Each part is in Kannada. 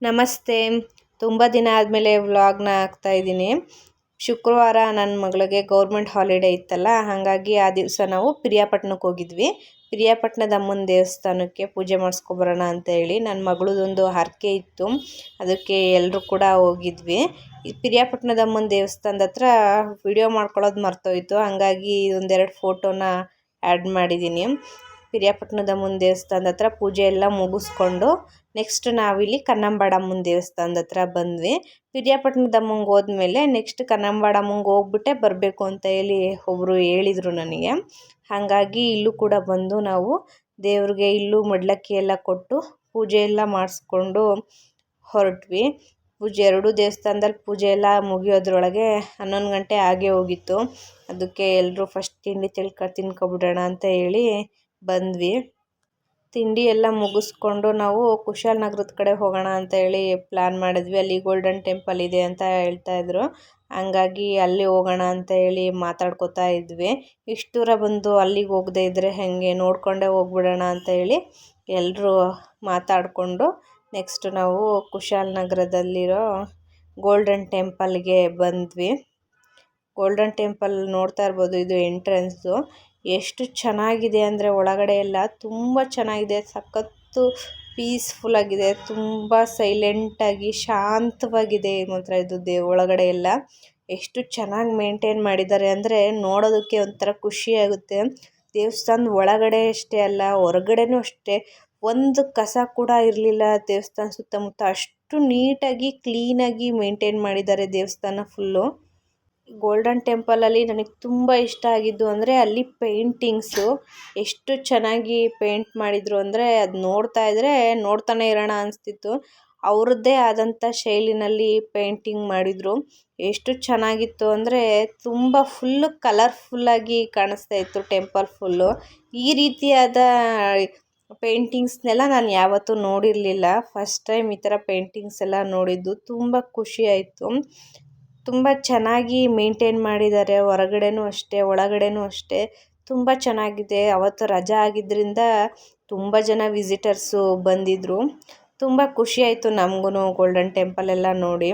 ನಮಸ್ತೆ. ತುಂಬ ದಿನ ಆದಮೇಲೆ ವ್ಲಾಗ್ನ ಹಾಕ್ತಾಯಿದ್ದೀನಿ. ಶುಕ್ರವಾರ ನನ್ನ ಮಗಳಿಗೆ ಗೌರ್ಮೆಂಟ್ ಹಾಲಿಡೇ ಇತ್ತಲ್ಲ, ಹಾಗಾಗಿ ಆ ದಿವಸ ನಾವು ಪಿರಿಯಾಪಟ್ಟಣಕ್ಕೆ ಹೋಗಿದ್ವಿ. ಪಿರಿಯಾಪಟ್ಟಣದ ಅಮ್ಮನ ದೇವಸ್ಥಾನಕ್ಕೆ ಪೂಜೆ ಮಾಡಿಸ್ಕೊಬರೋಣ ಅಂತ ಹೇಳಿ ನನ್ನ ಮಗಳದೊಂದು ಹರಕೆ ಇತ್ತು, ಅದಕ್ಕೆ ಎಲ್ಲರೂ ಕೂಡ ಹೋಗಿದ್ವಿ. ಈ ಪಿರಿಯಾಪಟ್ಟಣದ ಅಮ್ಮನ ದೇವಸ್ಥಾನದ ಹತ್ರ ವಿಡಿಯೋ ಮಾಡ್ಕೊಳ್ಳೋದು ಮರ್ತೋಯ್ತು, ಹಾಗಾಗಿ ಒಂದೆರಡು ಫೋಟೋನ ಆ್ಯಡ್ ಮಾಡಿದ್ದೀನಿ. ಪಿರಿಯಾಪಟ್ಟಣದ ಅಮ್ಮನ ದೇವಸ್ಥಾನದ ಹತ್ರ ಪೂಜೆ ಎಲ್ಲ ಮುಗಿಸ್ಕೊಂಡು ನೆಕ್ಸ್ಟ್ ನಾವಿಲ್ಲಿ ಕನ್ನಂಬಾಡಮ್ಮನ ದೇವಸ್ಥಾನದ ಹತ್ರ ಬಂದ್ವಿ. ಪಿರಿಯಾಪಟ್ಟಣದ ಅಮ್ಮಂಗೆ ಹೋದ್ಮೇಲೆ ನೆಕ್ಸ್ಟ್ ಕನ್ನಂಬಾಡಮ್ಮಂಗೆ ಹೋಗ್ಬಿಟ್ಟೆ ಬರಬೇಕು ಅಂತ ಹೇಳಿ ಒಬ್ಬರು ಹೇಳಿದರು ನನಗೆ. ಹಾಗಾಗಿ ಇಲ್ಲೂ ಕೂಡ ಬಂದು ನಾವು ದೇವ್ರಿಗೆ ಇಲ್ಲೂ ಮಡ್ಲಕ್ಕಿ ಎಲ್ಲ ಕೊಟ್ಟು ಪೂಜೆ ಎಲ್ಲ ಮಾಡಿಸ್ಕೊಂಡು ಹೊರಟ್ವಿ. ಪೂಜೆ ಎರಡೂ ದೇವಸ್ಥಾನದಲ್ಲಿ ಪೂಜೆ ಎಲ್ಲ ಮುಗಿಯೋದ್ರೊಳಗೆ 11 ಗಂಟೆ ಆಗೇ ಹೋಗಿತ್ತು. ಅದಕ್ಕೆ ಎಲ್ಲರೂ ಫಸ್ಟ್ ತಿಂಡಿ ತಿನ್ಕೊಬಿಡೋಣ ಅಂತ ಹೇಳಿ ಬಂದ್ವಿ. ತಿಂಡಿ ಎಲ್ಲ ಮುಗಿಸ್ಕೊಂಡು ನಾವು ಕುಶಾಲನಗರದ ಕಡೆ ಹೋಗೋಣ ಅಂತ ಹೇಳಿ ಪ್ಲ್ಯಾನ್ ಮಾಡಿದ್ವಿ. ಅಲ್ಲಿ ಗೋಲ್ಡನ್ ಟೆಂಪಲ್ ಇದೆ ಅಂತ ಹೇಳ್ತಾಯಿದ್ರು, ಹಂಗಾಗಿ ಅಲ್ಲಿ ಹೋಗೋಣ ಅಂತ ಹೇಳಿ ಮಾತಾಡ್ಕೋತಾ ಇದ್ವಿ. ಇಷ್ಟು ದೂರ ಬಂದು ಅಲ್ಲಿಗೆ ಹೋಗದೇ ಇದ್ದರೆ ಹೇಗೆ, ನೋಡ್ಕೊಂಡೇ ಹೋಗ್ಬಿಡೋಣ ಅಂತ ಹೇಳಿ ಎಲ್ಲರೂ ಮಾತಾಡಿಕೊಂಡು ನೆಕ್ಸ್ಟ್ ನಾವು ಕುಶಾಲನಗರದಲ್ಲಿರೋ ಗೋಲ್ಡನ್ ಟೆಂಪಲ್ಗೆ ಬಂದ್ವಿ. ಗೋಲ್ಡನ್ ಟೆಂಪಲ್ ನೋಡ್ತಾ ಇರ್ಬೋದು, ಇದು ಎಂಟ್ರೆನ್ಸು. ಎಷ್ಟು ಚೆನ್ನಾಗಿದೆ ಅಂದರೆ ಒಳಗಡೆ ಎಲ್ಲ ತುಂಬ ಚೆನ್ನಾಗಿದೆ, ಸಖತ್ತು ಪೀಸ್ಫುಲ್ಲಾಗಿದೆ, ತುಂಬ ಸೈಲೆಂಟಾಗಿ ಶಾಂತವಾಗಿದೆ. ಮಾತ್ರ ಇದು ಒಳಗಡೆ ಎಲ್ಲ ಎಷ್ಟು ಚೆನ್ನಾಗಿ ಮೇಂಟೈನ್ ಮಾಡಿದ್ದಾರೆ ಅಂದರೆ ನೋಡೋದಕ್ಕೆ ಒಂಥರ ಖುಷಿಯಾಗುತ್ತೆ. ದೇವಸ್ಥಾನದ ಒಳಗಡೆ ಅಷ್ಟೇ ಅಲ್ಲ, ಹೊರಗಡೆನೂ ಅಷ್ಟೇ ಒಂದು ಕಸ ಕೂಡ ಇರಲಿಲ್ಲ. ದೇವಸ್ಥಾನ ಸುತ್ತಮುತ್ತ ಅಷ್ಟು ನೀಟಾಗಿ ಕ್ಲೀನಾಗಿ ಮೇಂಟೈನ್ ಮಾಡಿದ್ದಾರೆ ದೇವಸ್ಥಾನ ಫುಲ್ಲು. ಗೋಲ್ಡನ್ ಟೆಂಪಲಲ್ಲಿ ನನಗೆ ತುಂಬ ಇಷ್ಟ ಆಗಿದ್ದು ಅಂದರೆ ಅಲ್ಲಿ ಪೇಂಟಿಂಗ್ಸು ಎಷ್ಟು ಚೆನ್ನಾಗಿ ಪೇಂಟ್ ಮಾಡಿದರು ಅಂದರೆ ಅದು ನೋಡ್ತಾ ಇದ್ದರೆ ನೋಡ್ತಾನೆ ಇರೋಣ ಅನಿಸ್ತಿತ್ತು. ಅವ್ರದ್ದೇ ಆದಂಥ ಶೈಲಿನಲ್ಲಿ ಪೇಂಟಿಂಗ್ ಮಾಡಿದರು. ಎಷ್ಟು ಚೆನ್ನಾಗಿತ್ತು ಅಂದರೆ ತುಂಬ ಫುಲ್ಲು ಕಲರ್ಫುಲ್ಲಾಗಿ ಕಾಣಿಸ್ತಾ ಇತ್ತು ಟೆಂಪಲ್ ಫುಲ್ಲು. ಈ ರೀತಿಯಾದ ಪೇಂಟಿಂಗ್ಸ್ನೆಲ್ಲ ನಾನು ಯಾವತ್ತೂ ನೋಡಿರಲಿಲ್ಲ. ಫಸ್ಟ್ ಟೈಮ್ ಈ ಥರ ಪೇಂಟಿಂಗ್ಸ್ ಎಲ್ಲ ನೋಡಿದ್ದು, ತುಂಬ ಖುಷಿ ಆಯಿತು. ತುಂಬ ಚೆನ್ನಾಗಿ ಮೇಂಟೈನ್ ಮಾಡಿದ್ದಾರೆ, ಹೊರಗಡೆನೂ ಅಷ್ಟೇ ಒಳಗಡೆನೂ ಅಷ್ಟೇ ತುಂಬ ಚೆನ್ನಾಗಿದೆ. ಅವತ್ತು ರಜಾ ಆಗಿದ್ದರಿಂದ ತುಂಬ ಜನ ವಿಸಿಟರ್ಸು ಬಂದಿದ್ದರು. ತುಂಬ ಖುಷಿಯಾಯಿತು ನಮಗೂ ಗೋಲ್ಡನ್ ಟೆಂಪಲ್ ಎಲ್ಲ ನೋಡಿ.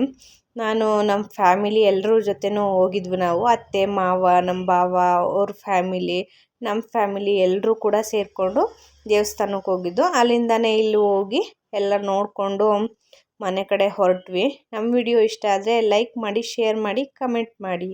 ನಾನು ನಮ್ಮ ಫ್ಯಾಮಿಲಿ ಎಲ್ಲರ ಜೊತೆನೂ ಹೋಗಿದ್ವಿ. ನಾವು ಅತ್ತೆ ಮಾವ, ನಮ್ಮ ಭಾವ, ಅವ್ರ ಫ್ಯಾಮಿಲಿ, ನಮ್ಮ ಫ್ಯಾಮಿಲಿ ಎಲ್ಲರೂ ಕೂಡ ಸೇರಿಕೊಂಡು ದೇವಸ್ಥಾನಕ್ಕೆ ಹೋಗಿದ್ದು. ಅಲ್ಲಿಂದನೇ ಇಲ್ಲಿ ಹೋಗಿ ಎಲ್ಲ ನೋಡಿಕೊಂಡು ಮನೆ ಕಡೆ ಹೊರಟ್ವಿ. ನಮ್ಮ ವಿಡಿಯೋ ಇಷ್ಟ ಆದರೆ ಲೈಕ್ ಮಾಡಿ, ಶೇರ್ ಮಾಡಿ, ಕಮೆಂಟ್ ಮಾಡಿ.